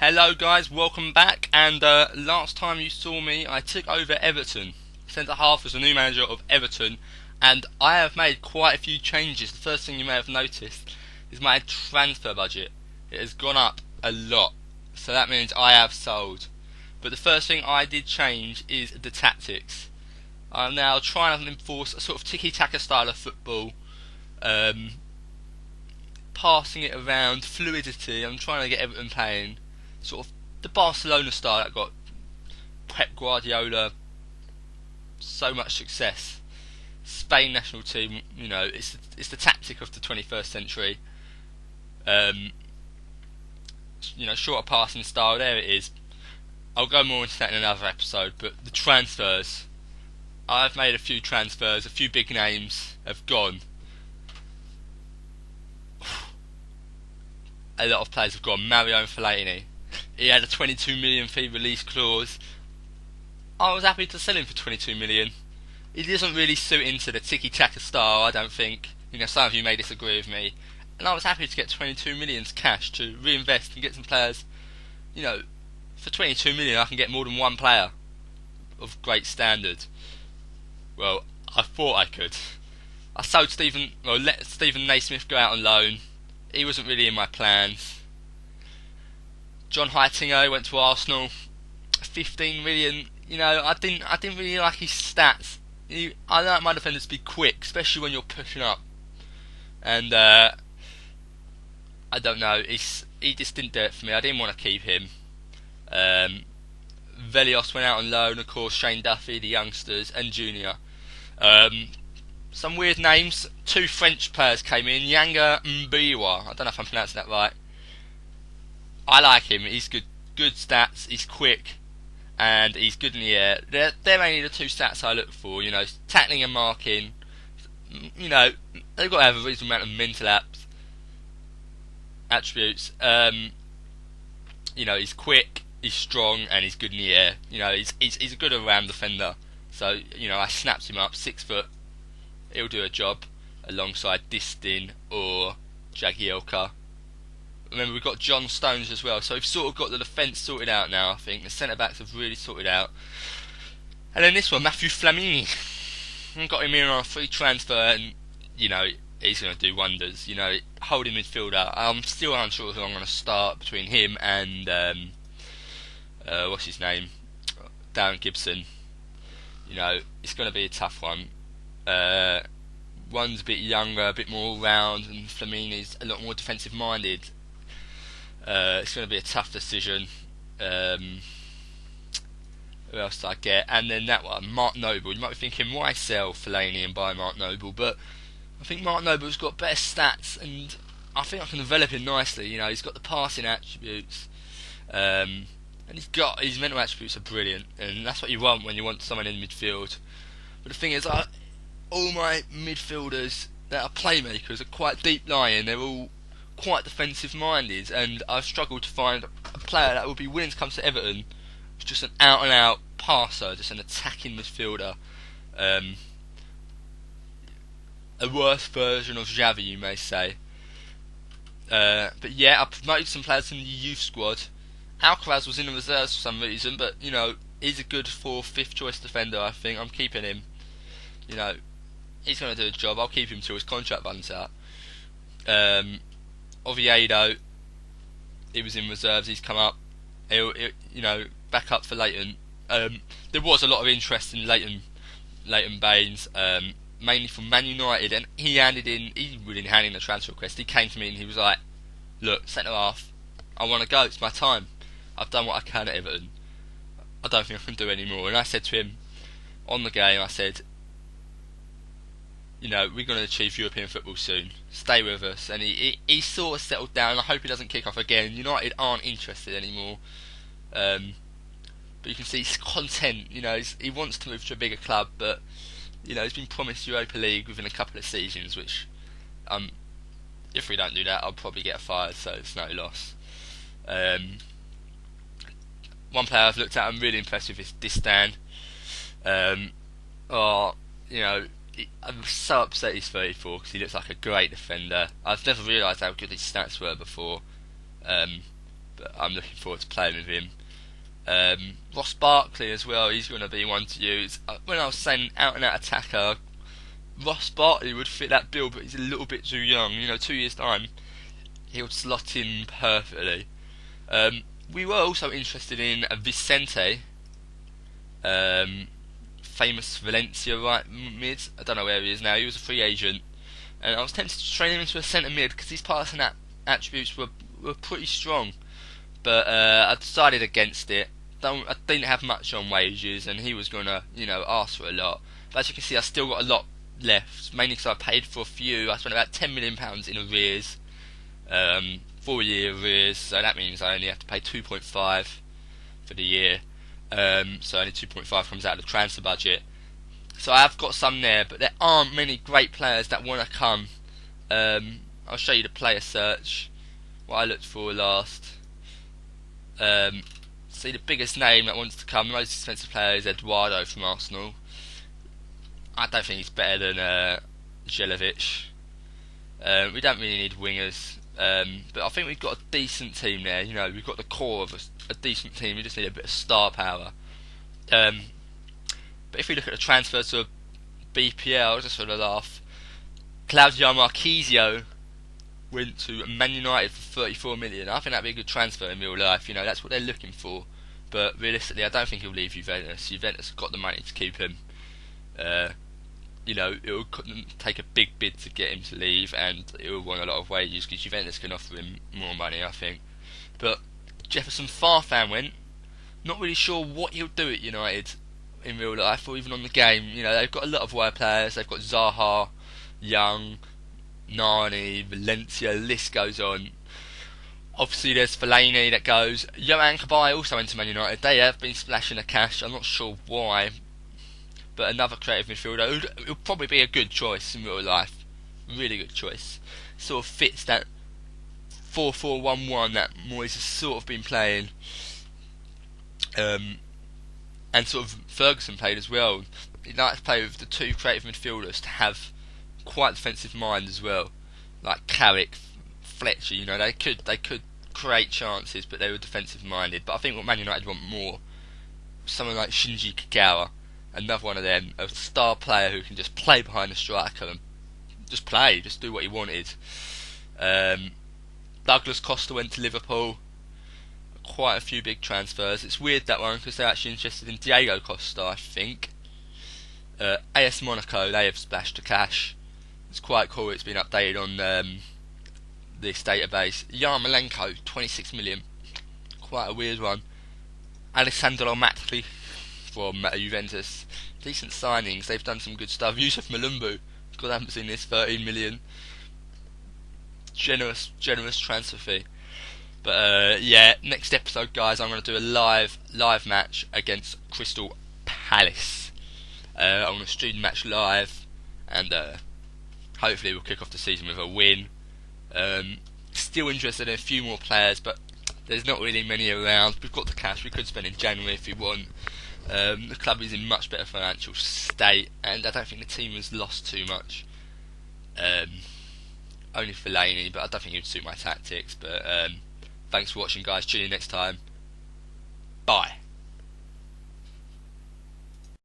Hello guys, welcome back. And last time you saw me, I took over Everton. Centre half as the new manager of Everton, and I have made quite a few changes. The first thing you may have noticed is my transfer budget. It has gone up a lot, so that means I have sold. But the first thing I did change is the tactics. I'm now trying to enforce a sort of Tiki-Taka style of football. Passing it around, fluidity. I'm trying to get Everton playing sort of the Barcelona style that got Pep Guardiola so much success. Spain national team, it's the tactic of the 21st century. Shorter passing style. There it is. I'll go more into that in another episode. But the transfers, I've made a few transfers. A few big names have gone. A lot of players have gone. Mario Fellaini, he had a 22 million fee release clause. I was happy to sell him for 22 million. He doesn't really suit into the Tiki-Taka style, I don't think. Some of you may disagree with me. And I was happy to get 22 million cash to reinvest and get some players. For 22 million I can get more than one player of great standard. Well, I thought I could. I sold let Stephen Naismith go out on loan. He wasn't really in my plans. John Heitinho went to Arsenal. 15 million. I didn't really like his stats. I like my defenders to be quick, especially when you're pushing up. And I don't know. He just didn't do it for me. I didn't want to keep him. Velios went out on loan. Of course, Shane Duffy, the youngsters, and Junior. Some weird names. Two French players came in. Yanga Mbiwa. I don't know if I'm pronouncing that right. I like him. He's good stats. He's quick, and he's good in the air. They're mainly the two stats I look for. Tackling and marking. They've got to have a reasonable amount of mental attributes. He's quick. He's strong, and he's good in the air. He's a good all-round defender. So I snapped him up. 6 foot. He'll do a job alongside Distin or Jagielka. Remember, we've got John Stones as well, so we've sort of got the defence sorted out now. I think the centre backs have really sorted out. And then this one, Matthew Flamini, got him in on a free transfer, and he's going to do wonders. Holding midfielder. I'm still unsure who I'm going to start between him and what's his name, Darren Gibson. It's going to be a tough one. One's a bit younger, a bit more all-round, and Flamini's a lot more defensive-minded. It's going to be a tough decision. Who else did I get? And then that one, Mark Noble. You might be thinking, why sell Fellaini and buy Mark Noble? But I think Mark Noble's got better stats, and I think I can develop him nicely. He's got the passing attributes, and his mental attributes are brilliant, and that's what you want when you want someone in midfield. But the thing is, all my midfielders that are playmakers are quite deep lying. They're all quite defensive minded, and I've struggled to find a player that would be willing to come to Everton who's just an out and out passer, just an attacking midfielder. A worse version of Xavi, you may say. But yeah, I promoted some players in the youth squad. Alcaraz was in the reserves for some reason, but he's a good 4th, 5th choice defender. I think I'm keeping him. He's going to do a job. I'll keep him till his contract runs out. Oviedo, he was in reserves. He's come up. He'll back up for Leighton. There was a lot of interest in Leighton Baines, mainly from Man United, and he really handed in the transfer request. He came to me and he was like, "Look, centre half, I want to go. It's my time. I've done what I can at Everton. I don't think I can do any more." And I said to him on the game, I said, we're going to achieve European football soon. Stay with us. And he sort of settled down. I hope he doesn't kick off again. United aren't interested anymore. But you can see he's content. He wants to move to a bigger club, but he's been promised Europa League within a couple of seasons, which if we don't do that, I'll probably get fired. So it's no loss. One player I've looked at, I'm really impressed with, is Distin. I'm so upset he's 34 because he looks like a great defender. I've never realised how good his stats were before. But but I'm looking forward to playing with him. Ross Barkley as well, he's going to be one to use. When I was saying out and out attacker, Ross Barkley would fit that bill, but he's a little bit too young. 2 years' time, he'll slot in perfectly. We were also interested in Vicente, famous Valencia right mid. I don't know where he is now. He was a free agent, and I was tempted to train him into a centre mid because his passing attributes were pretty strong. But I decided against it. I didn't have much on wages, and he was gonna, ask for a lot. But as you can see, I still got a lot left, mainly because I paid for a few. I spent about £10 million in arrears, 4-year arrears. So that means I only have to pay 2.5 for the year. So only 2.5 comes out of the transfer budget. So I have got some there, but there aren't many great players that want to come. I'll show you the player search, what I looked for last. See, the biggest name that wants to come, the most expensive player is Eduardo from Arsenal. I don't think he's better than Jelavic. We don't really need wingers, but I think we've got a decent team there. We've got the core of a decent team. We just need a bit of star power. But if we look at the transfer to BPL, just for the laugh, Claudio Marchisio went to Man United for 34 million. I think that'd be a good transfer in real life. That's what they're looking for. But realistically, I don't think he'll leave Juventus. Juventus have got the money to keep him. It will take a big bid to get him to leave, and it will want a lot of wages because Juventus can offer him more money, I think. But Jefferson Farfan went. Not really sure what he'll do at United in real life or even on the game. They've got a lot of wide players. They've got Zaha, Young, Nani, Valencia, the list goes on. Obviously there's Fellaini that goes. Johan Cabaye also went to Man United. They have been splashing the cash. I'm not sure why, but another creative midfielder. It'll probably be a good choice in real life. Really good choice. Sort of fits that 4-4-1-1 that Moyes has sort of been playing. And sort of Ferguson played as well. He likes to play with the two creative midfielders to have quite defensive mind as well. Like Carrick, Fletcher, they could create chances, but they were defensive minded. But I think what Man United want more, someone like Shinji Kagawa, another one of them, a star player who can just play behind the striker and just do what he wanted. Douglas Costa went to Liverpool. Quite a few big transfers. It's weird that one because they're actually interested in Diego Costa, I think. AS Monaco, they have splashed the cash. It's quite cool. It's been updated on this database. Yarmolenko, 26 million. Quite a weird one. Alessandro Matri from Juventus. Decent signings. They've done some good stuff. Yusuf Malumbu. God, I haven't seen this. 13 million. Generous transfer fee. But next episode, guys, I'm going to do a live match against Crystal Palace. I'm going to stream the match live, and hopefully we'll kick off the season with a win. Still interested in a few more players, but there's not really many around. We've got the cash we could spend in January if we want. The club is in much better financial state, and I don't think the team has lost too much. Only Fellaini, but I don't think he would suit my tactics. But thanks for watching, guys. Tune in next time. Bye.